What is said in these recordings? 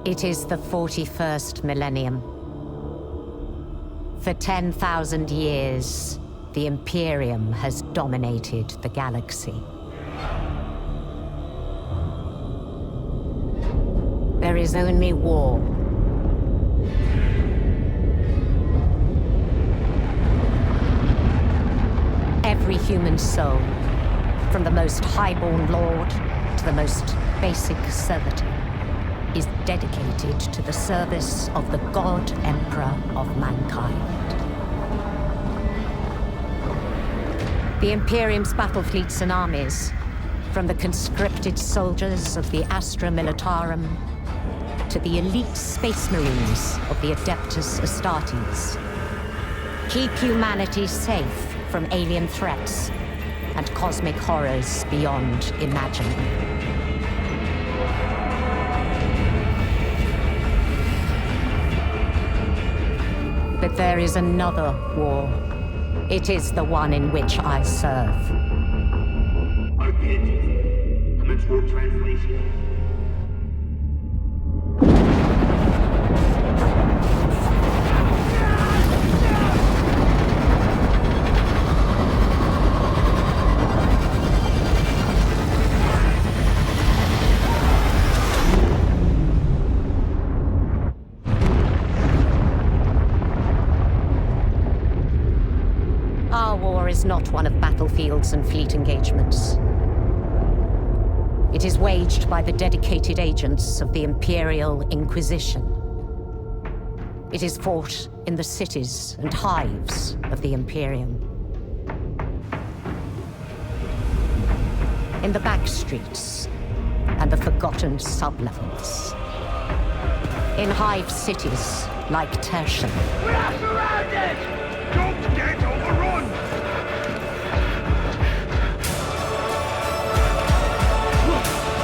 It is the 41st millennium. For 10,000 years, the Imperium has dominated the galaxy. There is only war. Every human soul, from the most highborn lord to the most basic servitor, is dedicated to the service of the God Emperor of mankind. The Imperium's battle fleets and armies, from the conscripted soldiers of the Astra Militarum to the elite space marines of the Adeptus Astartes, keep humanity safe from alien threats and cosmic horrors beyond imagining. But there is another war. It is the one in which I serve. Archangel, commence war translation. Our war is not one of battlefields and fleet engagements. It is waged by the dedicated agents of the Imperial Inquisition. It is fought in the cities and hives of the Imperium. In the back streets and the forgotten sublevels. In hive cities like Tertian. We are surrounded! Don't get overrun!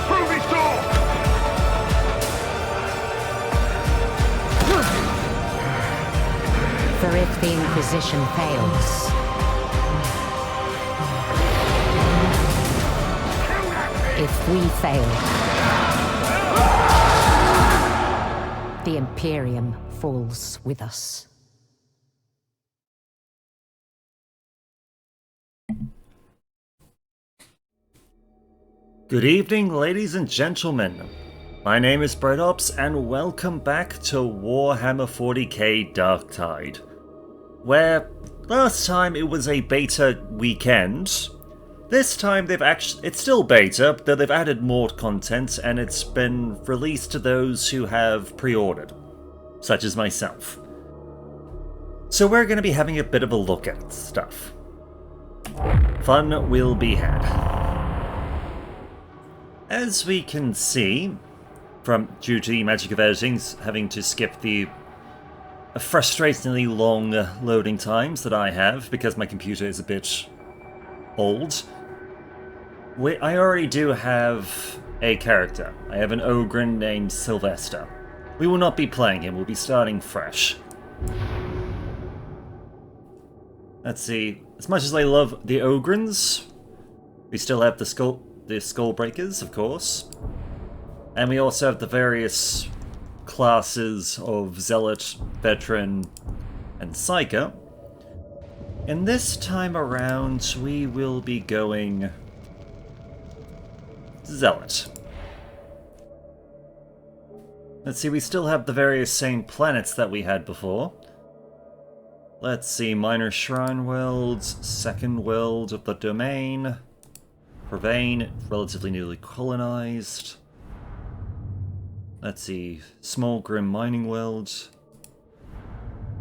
Prove it all! For if the Inquisition fails, if we fail, the Imperium falls with us. Good evening, ladies and gentlemen. My name is Bredops, and welcome back to Warhammer 40k Darktide, where last time it was a beta weekend. This time it's still beta, though they've added more content, and it's been released to those who have pre-ordered, such as myself. So we're going to be having a bit of a look at stuff. Fun will be had. As we can see, due to the magic of editing, having to skip the frustratingly long loading times that I have, because my computer is a bit old, I already do have a character. I have an Ogren named Sylvester. We will not be playing him, we'll be starting fresh. Let's see, as much as I love the Ogrens, we still have the Skullbreakers, of course. And we also have the various classes of Zealot, Veteran, and Psyker. And this time around, we will be going Zealot. Let's see, we still have the various same planets that we had before. Let's see, Minor Shrine Worlds, Second World of the Domain, Provane, relatively newly colonized. Let's see, Small Grim Mining World,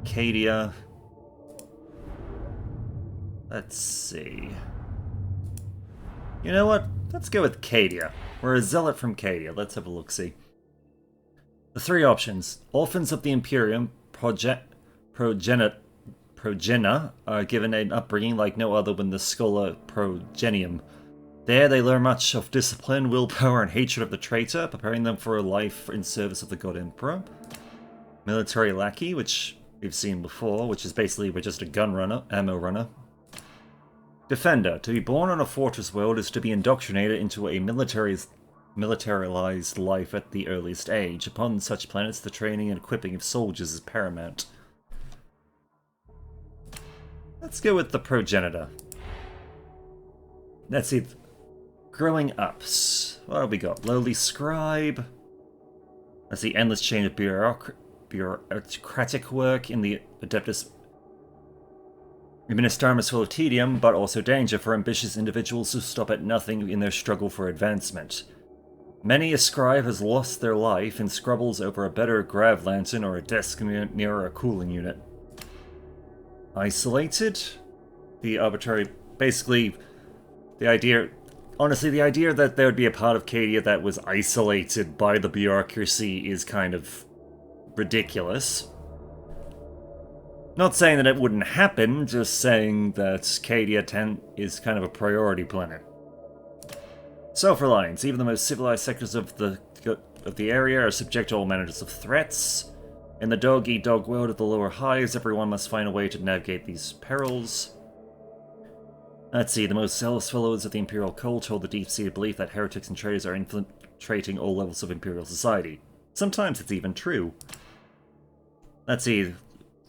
Cadia. Let's see. You know what? Let's go with Cadia. We're a zealot from Cadia. Let's have a look-see. The three options. Orphans of the Imperium, Progena are given an upbringing like no other when the Schola Progenium. There they learn much of discipline, willpower, and hatred of the traitor, preparing them for a life in service of the God Emperor. Military Lackey, which we've seen before, which is basically we're just a gun runner, ammo runner. Defender. To be born on a fortress world is to be indoctrinated into a military militarized life at the earliest age. Upon such planets, the training and equipping of soldiers is paramount. Let's go with the progenitor. Let's see. Growing ups. What have we got? Lowly scribe. Let's see. Endless chain of bureaucratic work in the Adeptus Ministarum is full of tedium, but also danger for ambitious individuals who stop at nothing in their struggle for advancement. Many a scribe has lost their life in scrubbles over a better grav lantern or a desk near a cooling unit. Isolated? The arbitrary... Basically, the idea... Honestly, the idea that there would be a part of Cadia that was isolated by the bureaucracy is kind of ridiculous. Not saying that it wouldn't happen, just saying that Cadia 10 is kind of a priority planet. Self-reliance. Even the most civilized sectors of the area are subject to all manners of threats. In the dog-eat-dog world of the lower hives, everyone must find a way to navigate these perils. Let's see, the most zealous followers of the Imperial cult hold the deep-seated belief that heretics and traitors are infiltrating all levels of Imperial society. Sometimes it's even true. Let's see,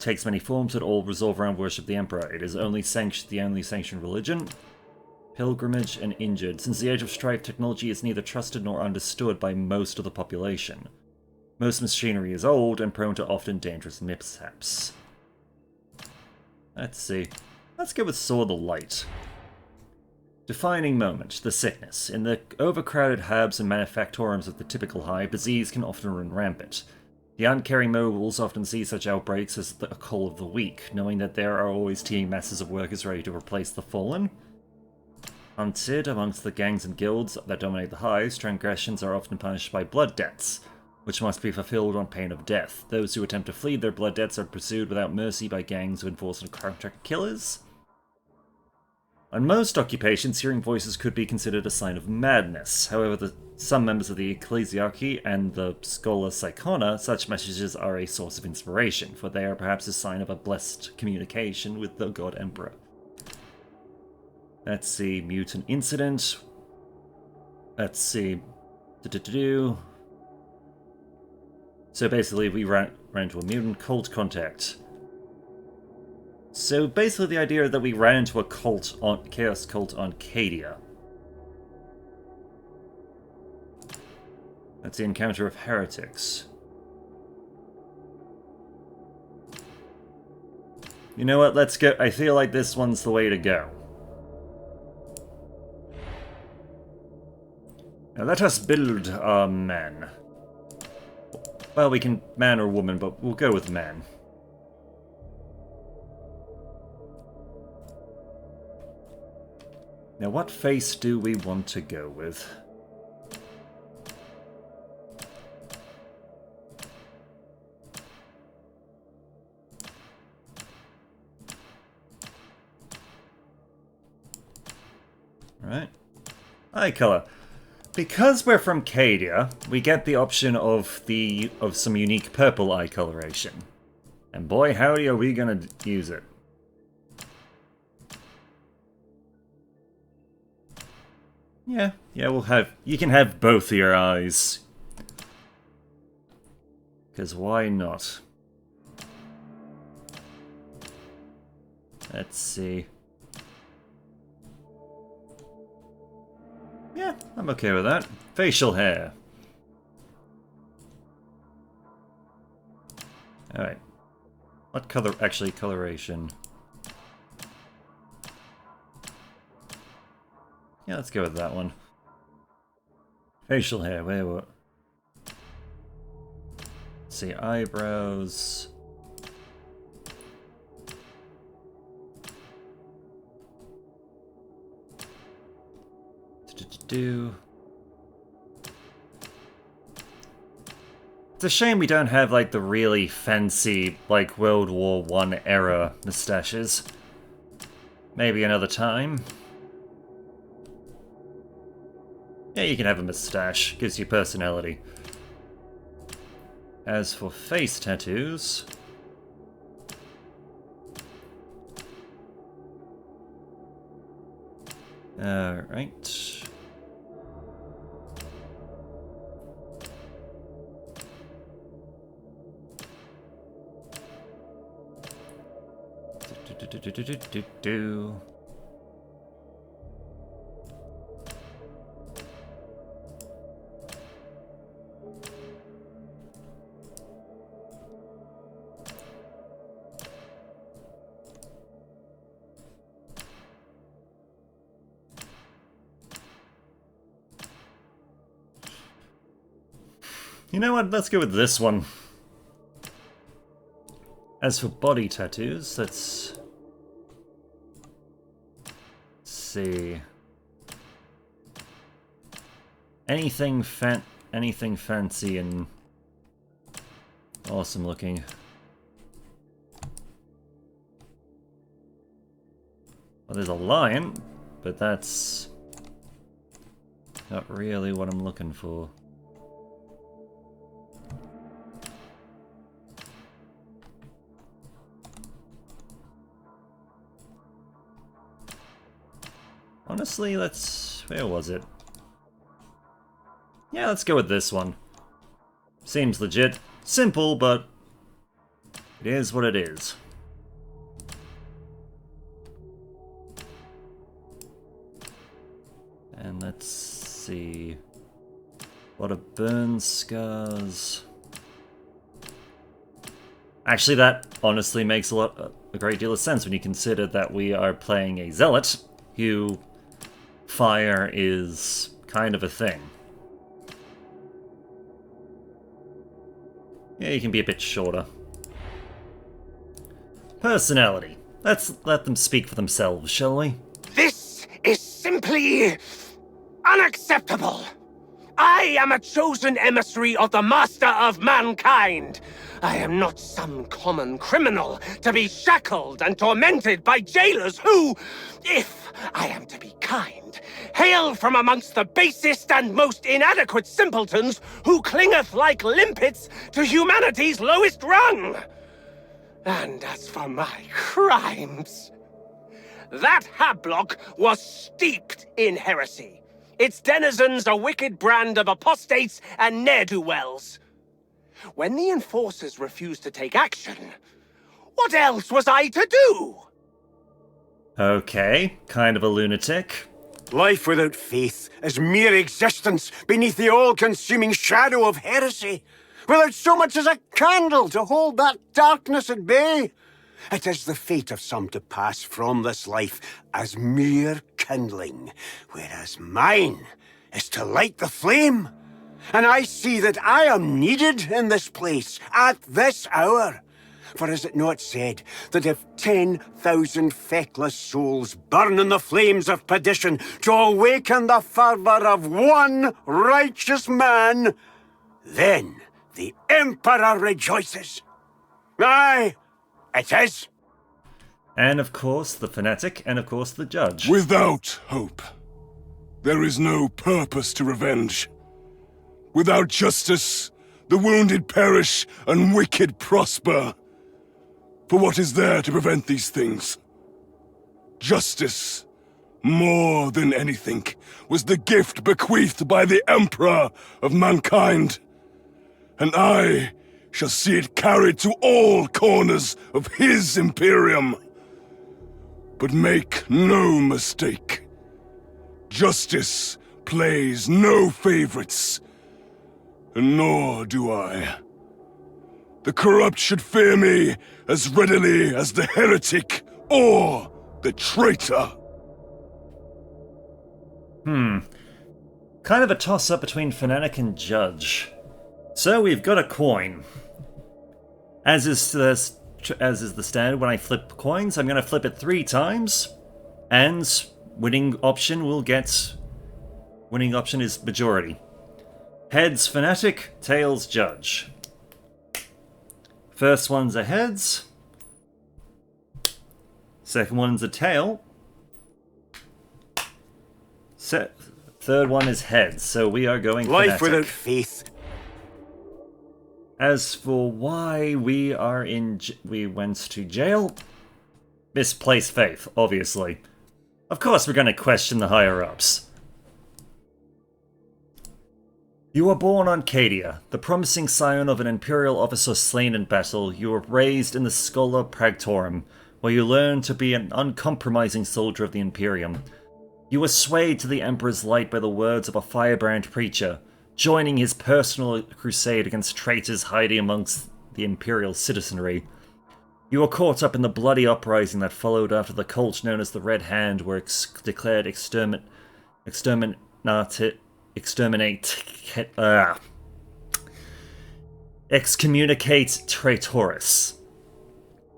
takes many forms that all resolve around worship of the Emperor. It is the only sanctioned religion. Pilgrimage and injured. Since the age of strife, technology is neither trusted nor understood by most of the population. Most machinery is old and prone to often dangerous mishaps. Let's see. Let's go with Sword of the Light. Defining moment, the sickness. In the overcrowded hubs and manufactorums of the typical hive, disease can often run rampant. The uncaring moguls often see such outbreaks as a call of the weak, knowing that there are always teeming masses of workers ready to replace the fallen. Hunted amongst the gangs and guilds that dominate the hives, transgressions are often punished by blood debts, which must be fulfilled on pain of death. Those who attempt to flee their blood debts are pursued without mercy by gangs who enforce on contract killers. On most occupations, hearing voices could be considered a sign of madness. However, some members of the Ecclesiarchy and the Schola Psychona, such messages are a source of inspiration, for they are perhaps a sign of a blessed communication with the God Emperor. Let's see, mutant incident. Let's see. So basically, we ran into a mutant cult contact. So basically the idea that we ran into a chaos cult on Cadia. That's the encounter of heretics. You know what, let's go. I feel like this one's the way to go. Now let us build our man. Well, we can man or woman, but we'll go with man. Now, what face do we want to go with? Right. Eye color. Because we're from Cadia, we get the option of some unique purple eye coloration. And boy, howdy, are we gonna use it. Yeah, you can have both your eyes. Because why not? Let's see. Yeah, I'm okay with that. Facial hair. Alright. What color, actually, coloration? Yeah, let's go with that one. Facial hair, wait, what? Let's see, eyebrows. It's a shame we don't have, like, the really fancy, like, World War I era mustaches. Maybe another time. Yeah, you can have a mustache. Gives you personality. As for face tattoos... Alright. Do. You know what? Let's go with this one. As for body tattoos, let's see. Anything fancy and awesome looking. Well, there's a lion, but that's not really what I'm looking for. Honestly, where was it? Yeah, let's go with this one. Seems legit. Simple, but it is what it is. And let's see. A lot of burn scars. Actually, that honestly makes a great deal of sense when you consider that we are playing a zealot who fire is kind of a thing. Yeah, you can be a bit shorter. Personality. Let's let them speak for themselves, shall we? This is simply unacceptable. I am a chosen emissary of the Master of Mankind. I am not some common criminal to be shackled and tormented by jailers who, if I am to be kind, hail from amongst the basest and most inadequate simpletons who clingeth like limpets to humanity's lowest rung. And as for my crimes, that Hablock was steeped in heresy. Its denizens a wicked brand of apostates and ne'er-do-wells. When the enforcers refused to take action, what else was I to do? Okay, kind of a lunatic. Life without faith is mere existence beneath the all-consuming shadow of heresy, without so much as a candle to hold that darkness at bay. It is the fate of some to pass from this life as mere kindling, whereas mine is to light the flame. And I see that I am needed in this place, at this hour. For is it not said that if 10,000 feckless souls burn in the flames of perdition to awaken the fervour of one righteous man, then the Emperor rejoices? Aye, it is. And of course the fanatic, and of course the judge. Without hope, there is no purpose to revenge. Without justice, the wounded perish and wicked prosper. For what is there to prevent these things? Justice, more than anything, was the gift bequeathed by the Emperor of Mankind. And I shall see it carried to all corners of his Imperium. But make no mistake. Justice plays no favorites. And nor do I. The corrupt should fear me as readily as the heretic or the traitor. Kind of a toss-up between fanatic and judge. So we've got a coin. As is the standard when I flip coins, I'm going to flip it 3 times. And winning option is majority. Heads fanatic, tails judge. First one's a heads. Second one's a tail. Third one is heads, so we are going Life fanatic. without faith. As for why we went to jail, misplaced faith, obviously. Of course we're going to question the higher-ups. You were born on Cadia, the promising scion of an Imperial officer slain in battle. You were raised in the Schola Praetorum, where you learn to be an uncompromising soldier of the Imperium. You were swayed to the Emperor's light by the words of a firebrand preacher, joining his personal crusade against traitors hiding amongst the Imperial citizenry. You were caught up in the bloody uprising that followed after the cult known as the Red Hand were declared excommunicate traitores.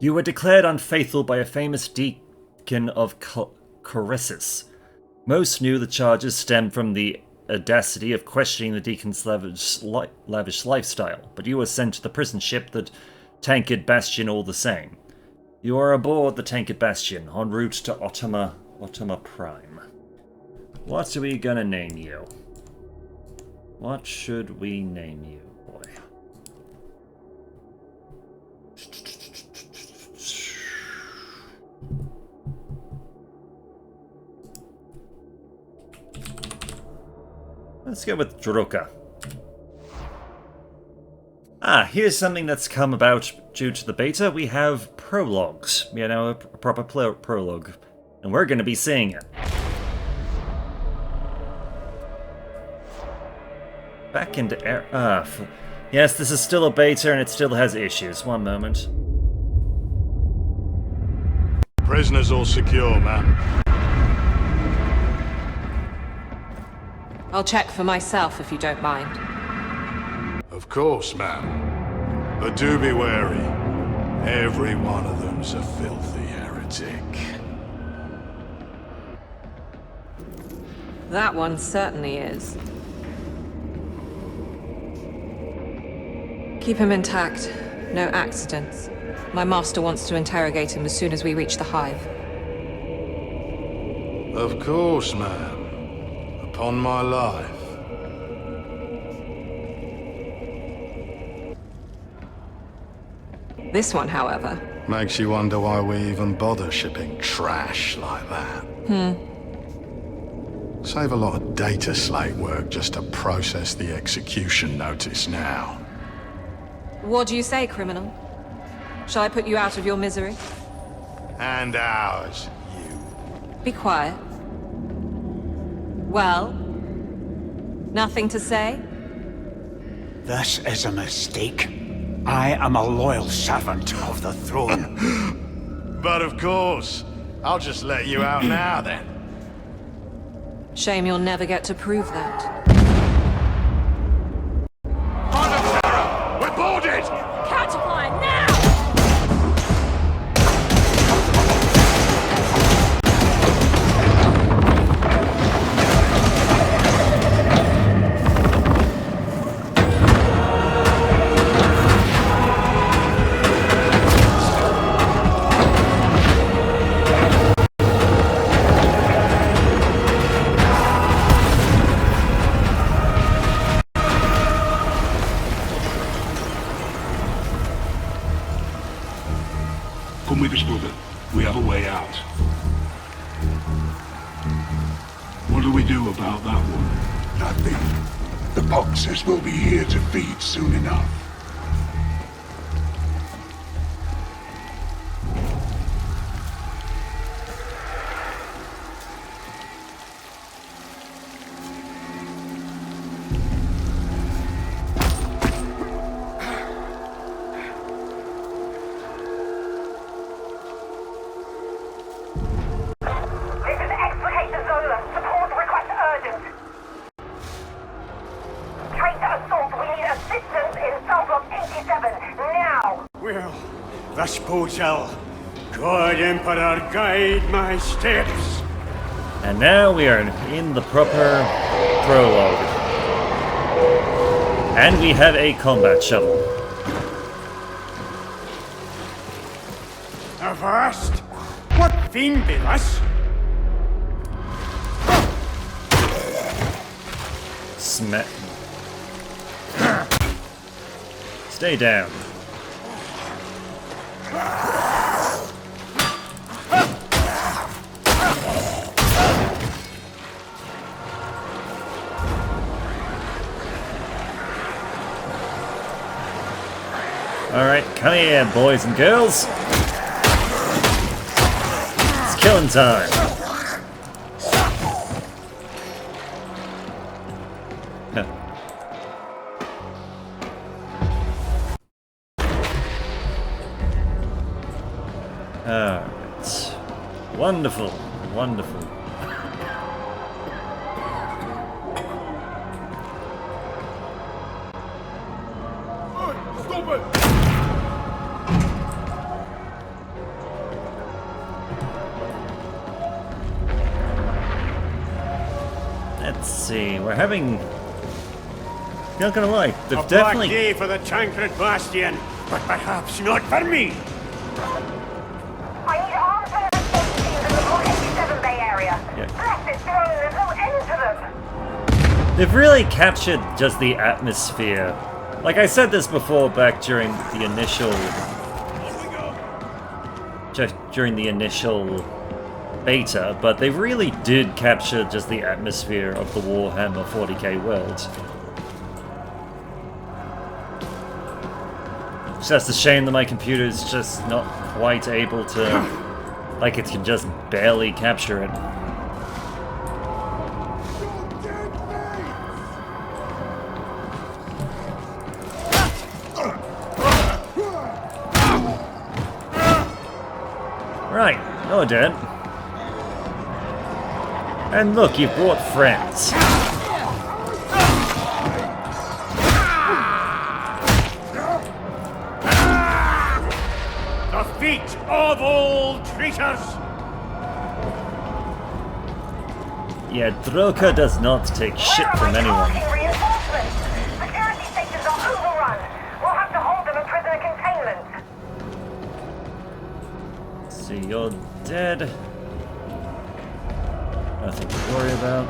You were declared unfaithful by a famous deacon of Corissus. Most knew the charges stemmed from the audacity of questioning the deacon's lavish lifestyle, but you were sent to the prison ship, the Tankard Bastion, all the same. You are aboard the Tankard Bastion, en route to Ottima Prime. What are we gonna name you? What should we name you, boy? Let's go with Druka. Here's something that's come about due to the beta. We have prologues. We now have a proper prologue. And we're going to be seeing it. Back into air. Yes, this is still a beta and it still has issues. One moment. Prisoners all secure, ma'am. I'll check for myself if you don't mind. Of course, ma'am. But do be wary. Every one of them's a filthy heretic. That one certainly is. Keep him intact. No accidents. My master wants to interrogate him as soon as we reach the hive. Of course, ma'am. Upon my life. This one, however... Makes you wonder why we even bother shipping trash like that. Save a lot of data slate work just to process the execution notice now. What do you say, criminal? Shall I put you out of your misery? And ours, you. Be quiet. Well? Nothing to say? This is a mistake. I am a loyal servant of the throne. But of course. I'll just let you out now, then. Shame you'll never get to prove that. We're boarded! Counterfire now! Come with us, brother. We have a way out. What do we do about that one? Nothing. The boxers will be here to feed soon enough. This bodes ill. God, Emperor, guide my steps. And now we are in the proper prologue. And we have a combat shovel. Avast! What fiend be this? Smack. Stay down. Alright, come here, boys and girls. killing time. Alright. Wonderful. Wonderful. Stop it! Let's see, we're having... Not gonna lie, they've A definitely... black day for the Tancred Bastion, but perhaps not for me. I need arms and an escape team in the Block 87 Bay area. Yeah. Blessed throne, there's no end to them. They've really captured just the atmosphere. Like I said this before back during the initial... Just during the initial beta, but they really did capture just the atmosphere of the Warhammer 40k world. It's just a shame that my computer is just not quite able to... Like, it can just barely capture it. Right, you're dead. And look, you've brought friends. The feet of all traitors! Yeah, Droka does not take shit from anyone. Reinforcements. Security stations are overrun. We'll have to hold them in prisoner containment. See, you're dead. Nothing to worry about.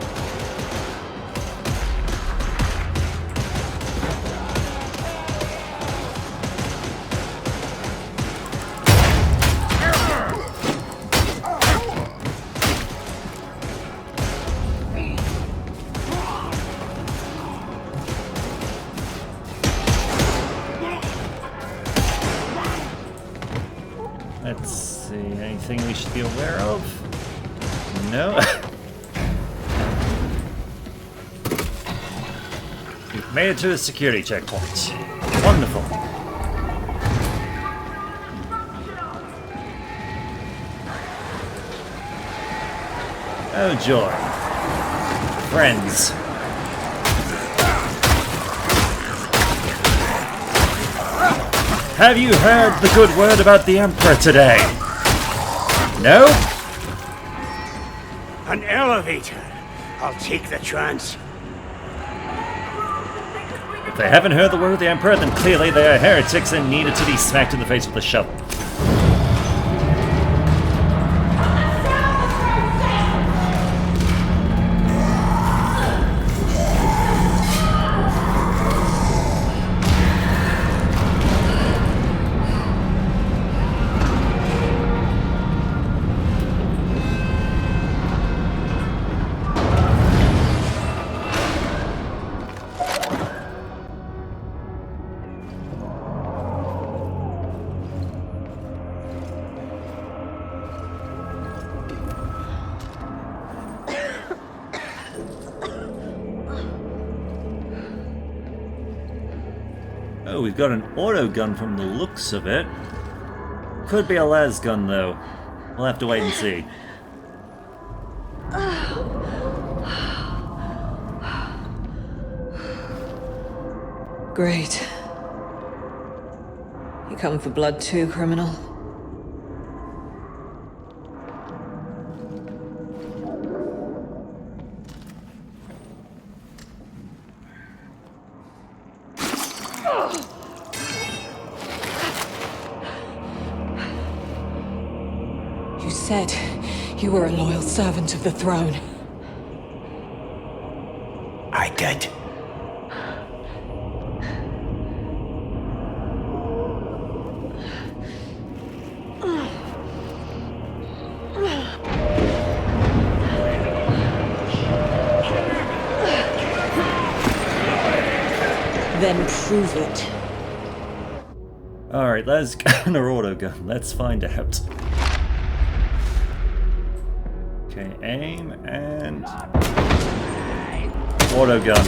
Let's see, anything we should be aware of? No. We've made it to the security checkpoint. Wonderful. Oh joy. Friends. Have you heard the good word about the Emperor today? No? An elevator. I'll take the chance. If they haven't heard the word of the Emperor, then clearly they are heretics and needed to be smacked in the face with a shovel. Oh, we've got an auto gun from the looks of it. Could be a las gun though. We'll have to wait and see. Great. You come for blood too, criminal? You said you were a loyal servant of the throne. I did. Then prove it. Alright, las gun or auto gun? Let's find out. Okay, aim and auto gun.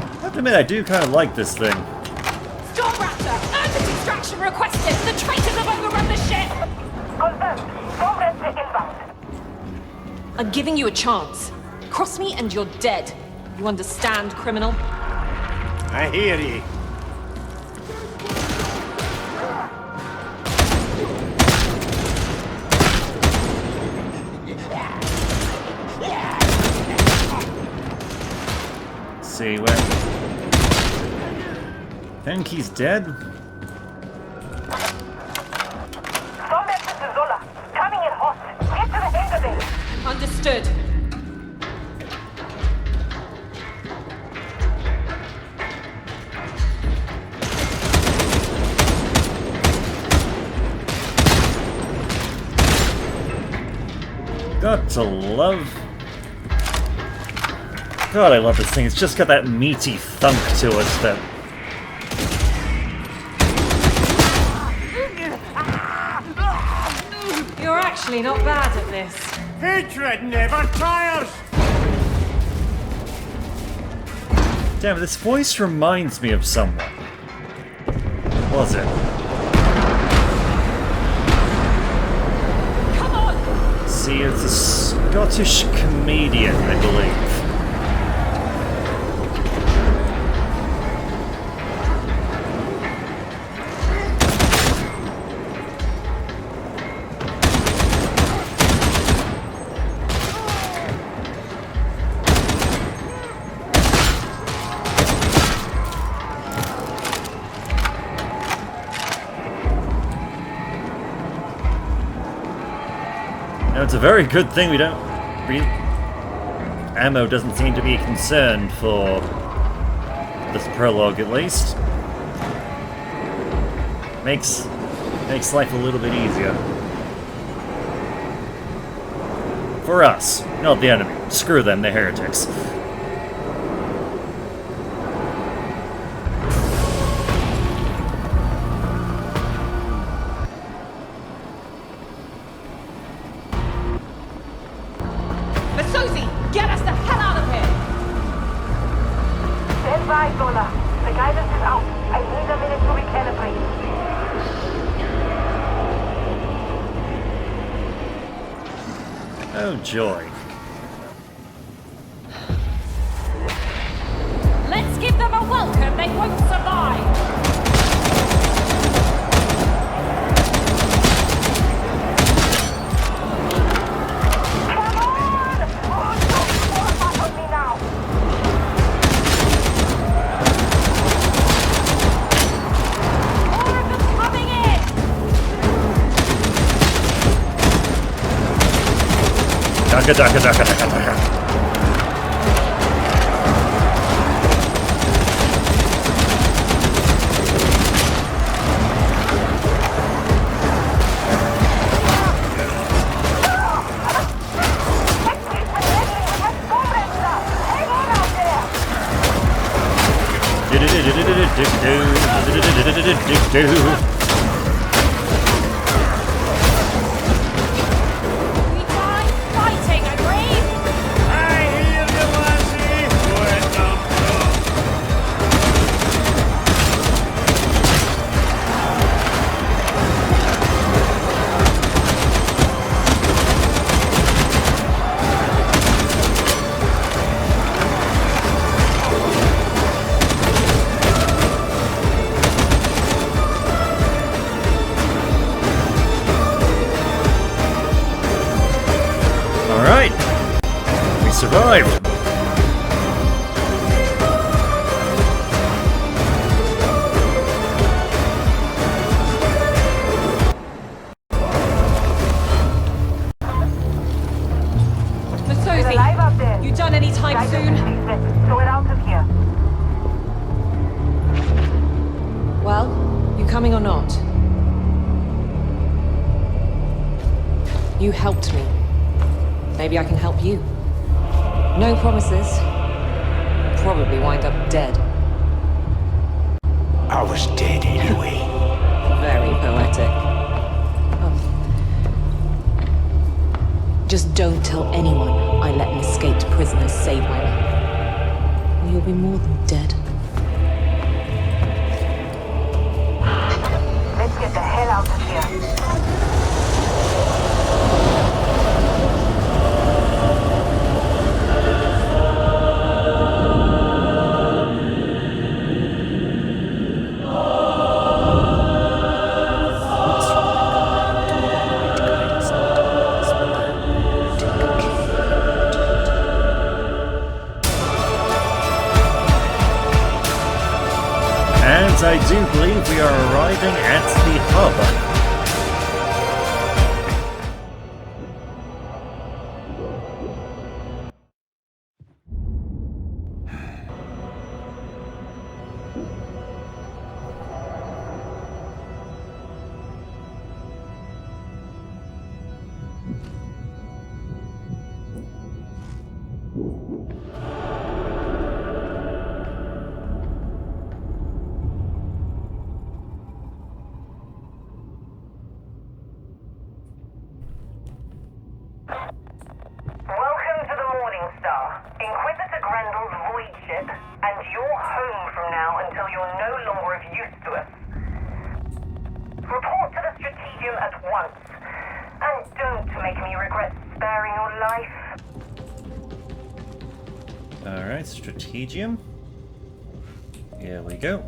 I have to admit, I do kind of like this thing. Storm Raptor! Urgent extraction requested! The traitors have overrun the ship! Confirmed. Storm Raptor inbound. I'm giving you a chance. Cross me and you're dead. You understand, criminal? I hear ye. See where. Think he's dead? Storm Raptor to Zola. Coming in hot. Get to the end of it. Understood. Got to love. God, I love this thing. It's just got that meaty thunk to it that. You're actually not bad at this. Hatred never tires! Damn, this voice reminds me of someone. What was it? Come on! See, it's a Scottish comedian, I believe. Now, it's a very good thing we don't... Ammo doesn't seem to be a concern for this prologue, at least. Makes life a little bit easier. For us, not the enemy. Screw them, they're heretics. Get us the hell out of here! Stand by, Zola. The guidance is out. I need a minute to recalibrate. Oh, joy. Let's give them a welcome they won't survive! Daka, daka, daka, daka, daka. Survived! Alive out there. You done any time soon? So we're out of here. Well, you coming or not? You helped me. Maybe I can help you. No promises. Probably wind up dead. I was dead anyway. Very poetic. Just don't tell anyone I let an escaped prisoner save my life. Or you'll be more than dead. Let's get the hell out of here. And I do believe we are arriving at the hub. Alright, Strategium. Here we go.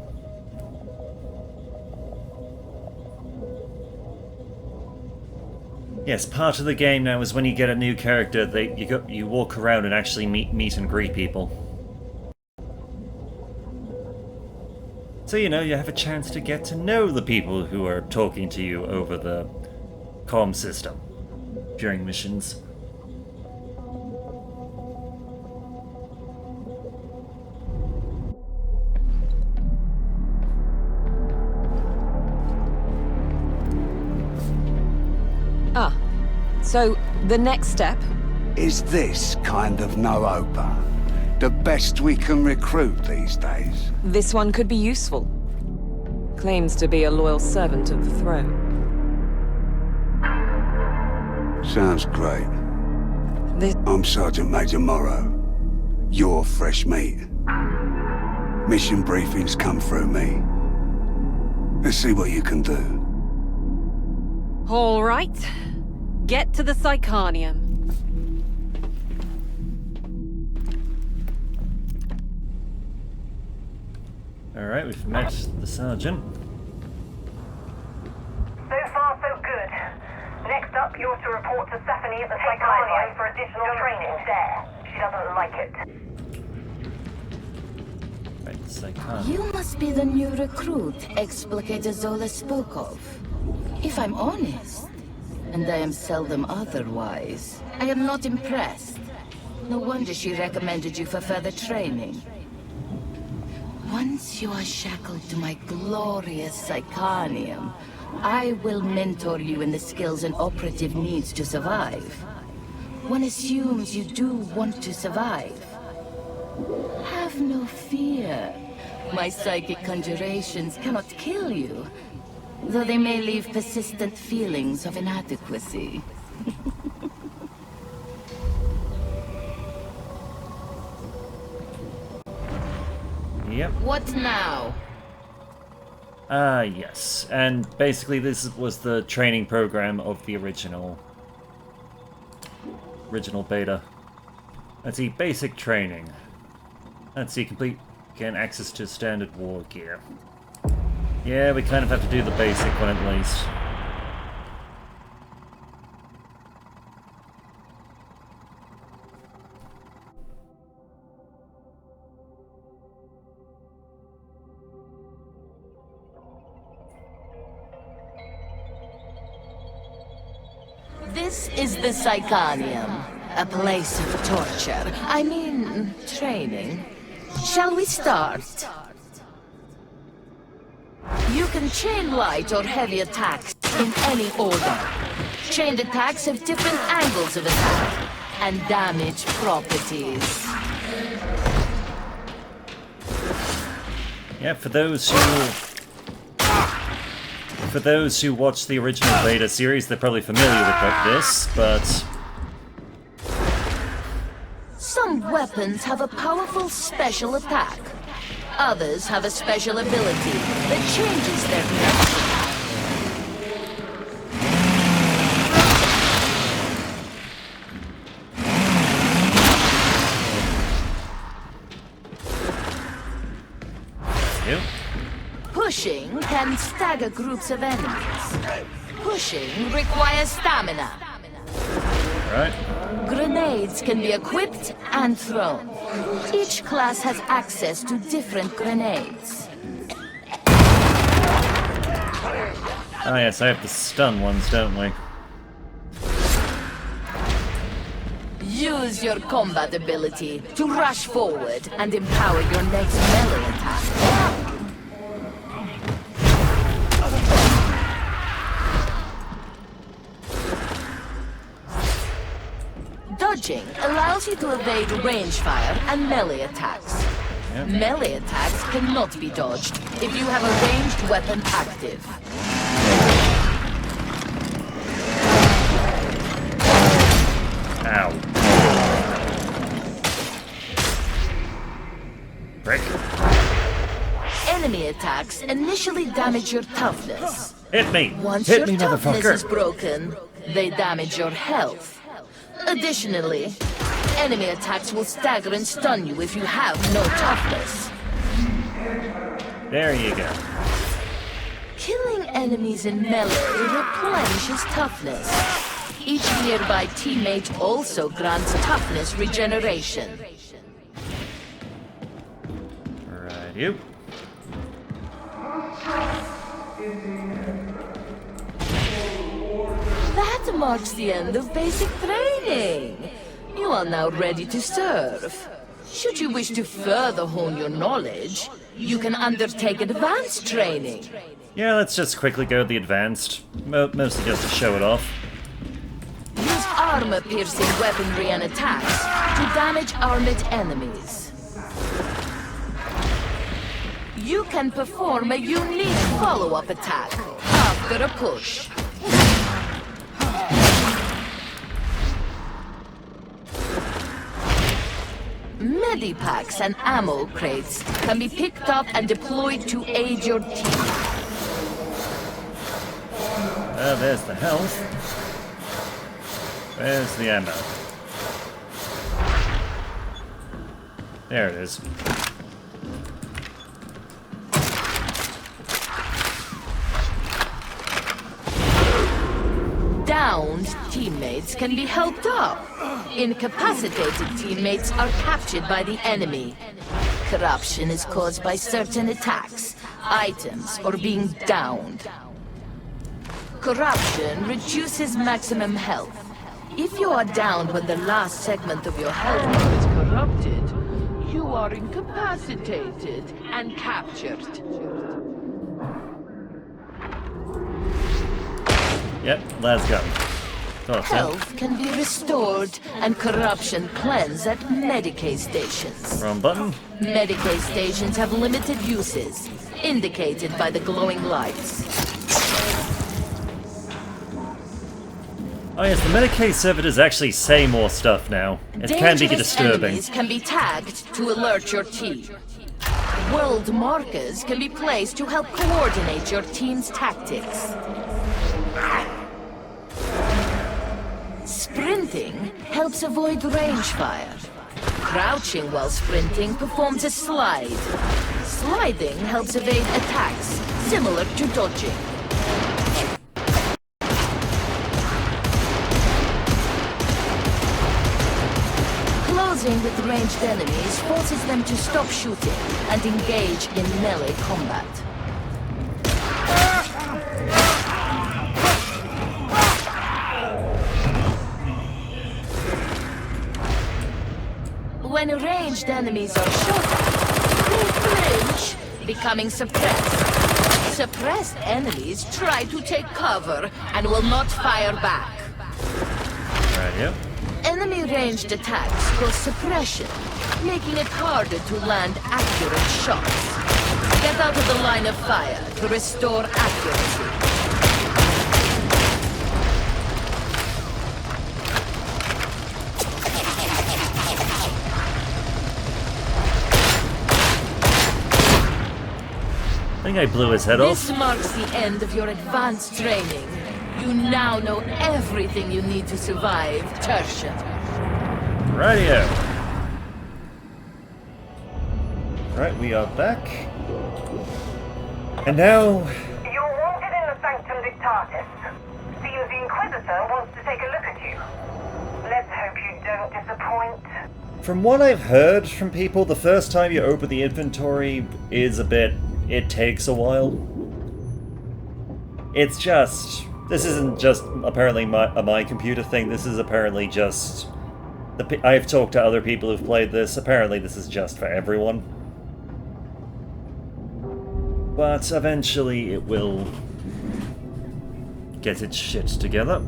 Yes, part of the game now is when you get a new character, you walk around and actually meet and greet people. So you know, you have a chance to get to know the people who are talking to you over the comm system during missions. So, the next step? Is this kind of no-oper the best we can recruit these days? This one could be useful. Claims to be a loyal servant of the throne. Sounds great. I'm Sergeant Major Morrow. You're fresh meat. Mission briefings come through me. Let's see what you can do. All right. Get to the Psychanium. Alright, we've met the Sergeant. So far, so good. Next up, you're to report to Stephanie at the Psychanium for additional training. There. She doesn't like it. Right, Psychanium. You must be the new recruit Explicator Zola spoke of. If I'm honest, and I am seldom otherwise, I am not impressed. No wonder she recommended you for further training. Once you are shackled to my glorious Psychanium, I will mentor you in the skills and operative needs to survive. One assumes you do want to survive. Have no fear. My psychic conjurations cannot kill you, though they may leave persistent feelings of inadequacy. Yep. What now? Yes. And basically this was the training program of the original beta. Let's see, basic training. Let's see, gain access to standard war gear. Yeah, we kind of have to do the basic one at least. This is the Psychanium, a place of torture. I mean, training. Shall we start? You can chain light or heavy attacks in any order. Chained attacks have different angles of attack and damage properties. Yeah, for those who watched the original Beta series, they're probably familiar with this, but Some weapons have a powerful special attack. Others have a special ability that changes their reaction. Pushing can stagger groups of enemies. Pushing requires stamina. right. Grenades can be equipped and thrown. Each class has access to different grenades. Ah yes, I have the stun ones, don't we? Use your combat ability to rush forward and empower your next melee attack. Dodging allows you to evade range fire and melee attacks. Yep. Melee attacks cannot be dodged if you have a ranged weapon active. Ow. Brick. Enemy attacks initially damage your toughness. Hit me! Once Hit your me, toughness is motherfucker! broken, they damage your health. Additionally, enemy attacks will stagger and stun you if you have no toughness. There you go. Killing enemies in melee replenishes toughness. Each nearby teammate also grants toughness regeneration. Right, you. That marks the end of basic training. You are now ready to serve. Should you wish to further hone your knowledge, you can undertake advanced training. Yeah, let's just quickly go the advanced. Mostly just to show it off. Use armor-piercing weaponry and attacks to damage armored enemies. You can perform a unique follow-up attack after a push. Medipacks and ammo crates can be picked up and deployed to aid your team. There's the health. Where's the ammo? There it is. Downed teammates can be helped up. Incapacitated teammates are captured by the enemy. Corruption is caused by certain attacks, items, or being downed. Corruption reduces maximum health. If you are downed when the last segment of your health bar is corrupted, you are incapacitated and captured. Yep, let's go. Thought so. Health can be restored and corruption cleansed at Medicaid stations. Wrong button. Medicaid stations have limited uses, indicated by the glowing lights. Oh yes, the Medicaid servitors actually say more stuff now. It can be Dangerous disturbing. enemies can be tagged to alert your team. World markers can be placed to help coordinate your team's tactics. Sprinting helps avoid range fire. Crouching while sprinting performs a slide. Sliding helps evade attacks, similar to dodging. Closing with ranged enemies forces them to stop shooting and engage in melee combat. When ranged enemies are shot at, they flinch, becoming suppressed. Suppressed enemies try to take cover and will not fire back. Yep. Enemy ranged attacks cause suppression, making it harder to land accurate shots. Get out of the line of fire to restore accuracy. I think I blew his head off. This marks the end of your advanced training. You now know everything you need to survive Tertia. Radio. Right, we are back. And now... You're wanted in the Sanctum Dictatus. Seems the Inquisitor wants to take a look at you. Let's hope you don't disappoint. From what I've heard from people, the first time you open the inventory is a bit... It takes a while. It's just... This isn't just apparently my computer thing, this is apparently just... I've talked to other people who've played this, apparently this is just for everyone. But eventually it will get its shit together.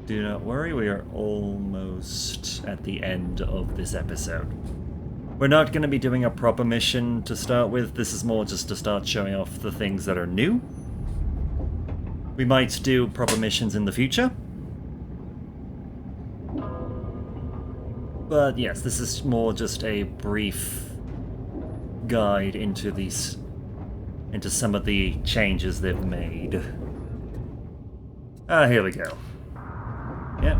Do not worry, we are almost at the end of this episode. We're not going to be doing a proper mission to start with, this is more just to start showing off the things that are new. We might do proper missions in the future. But yes, this is more just a brief guide into some of the changes they've made. Here we go. Yep.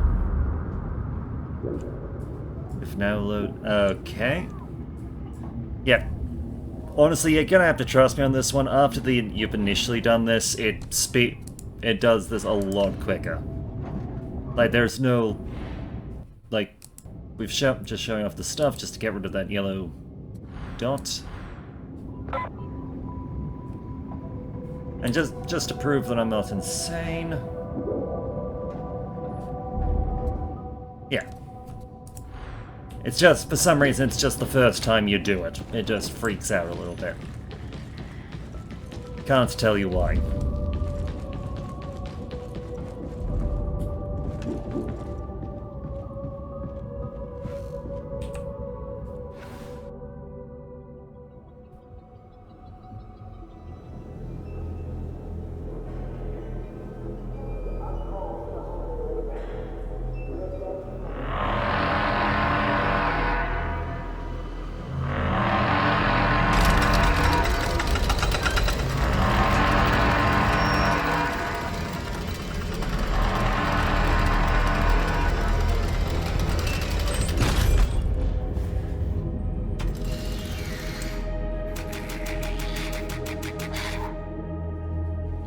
If now load... Okay. Yep. Honestly, you're gonna have to trust me on this one. After you've initially done this, it does this a lot quicker. Like, there's no... Like, we've just showing off the stuff just to get rid of that yellow dot. And just to prove that I'm not insane... Yeah. It's just, for some reason, it's just the first time you do it. It just freaks out a little bit. Can't tell you why.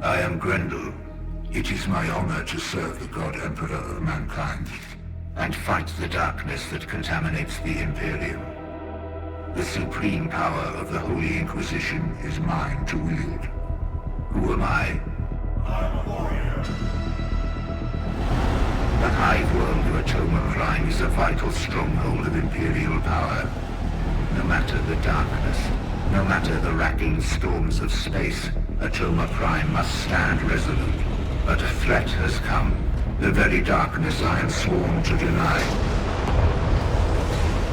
I am Grendel. It is my honor to serve the God Emperor of mankind, and fight the darkness that contaminates the Imperium. The supreme power of the Holy Inquisition is mine to wield. Who am I? I'm a warrior. The hive world of Atoma Prime is a vital stronghold of Imperial power. No matter the darkness, no matter the racking storms of space, Atoma Prime must stand resolute. But a threat has come, the very darkness I am sworn to deny.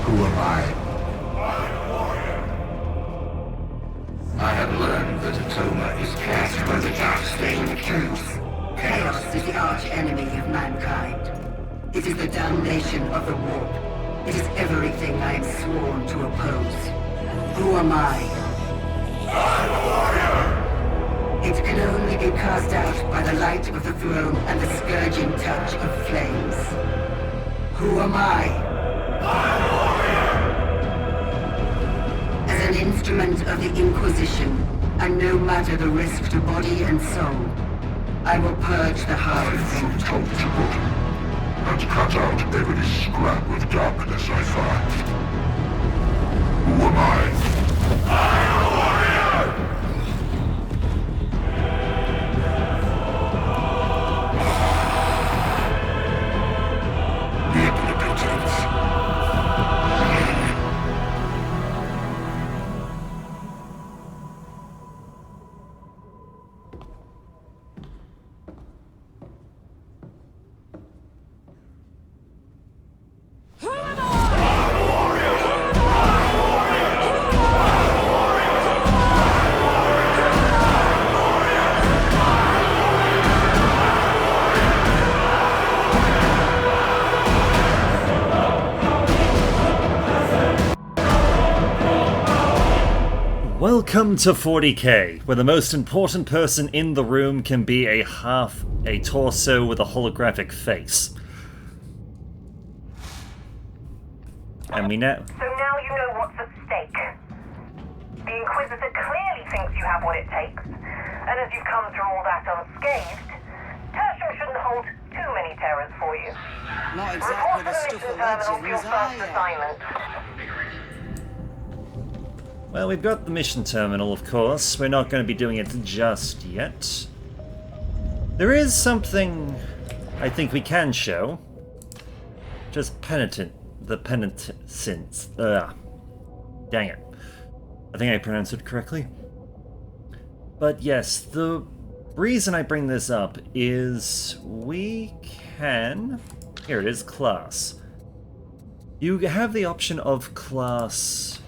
Who am I? I'm a warrior. I have learned that Atoma is cast by the dark stain of truth. Chaos is the arch-enemy of mankind. It is the damnation of the warp. It is everything I am sworn to oppose. Who am I? I'm a warrior! It can only be cast out by the light of the throne and the scourging touch of flames. Who am I? I'm a warrior! As an instrument of the Inquisition, and no matter the risk to body and soul, I will purge the hive from top to bottom, and cut out every scrap of darkness I find. Who am I? I am a warrior! Welcome to 40k, where the most important person in the room can be a torso with a holographic face. And we know. So now you know what's at stake. The Inquisitor clearly thinks you have what it takes, and as you've come through all that unscathed, Tertium shouldn't hold too many terrors for you. Not exactly the stuff of legends, are you? Assignment. Well, we've got the mission terminal, of course. We're not going to be doing it just yet. There is something I think we can show. Just the penitence. Dang it. I think I pronounced it correctly. But yes, the reason I bring this up is we can... Here it is, class. You have the option of class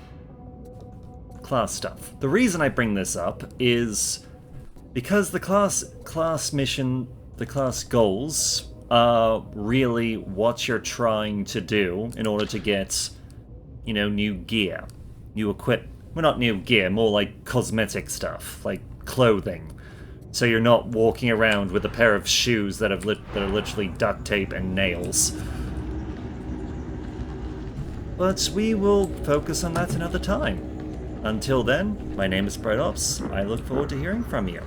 stuff. The reason I bring this up is because the class mission, the class goals are really what you're trying to do in order to get, you know, new gear, new equipment. Well, not new gear, more like cosmetic stuff, like clothing. So you're not walking around with a pair of shoes that are literally duct tape and nails. But we will focus on that another time. Until then, my name is Prologue. I look forward to hearing from you.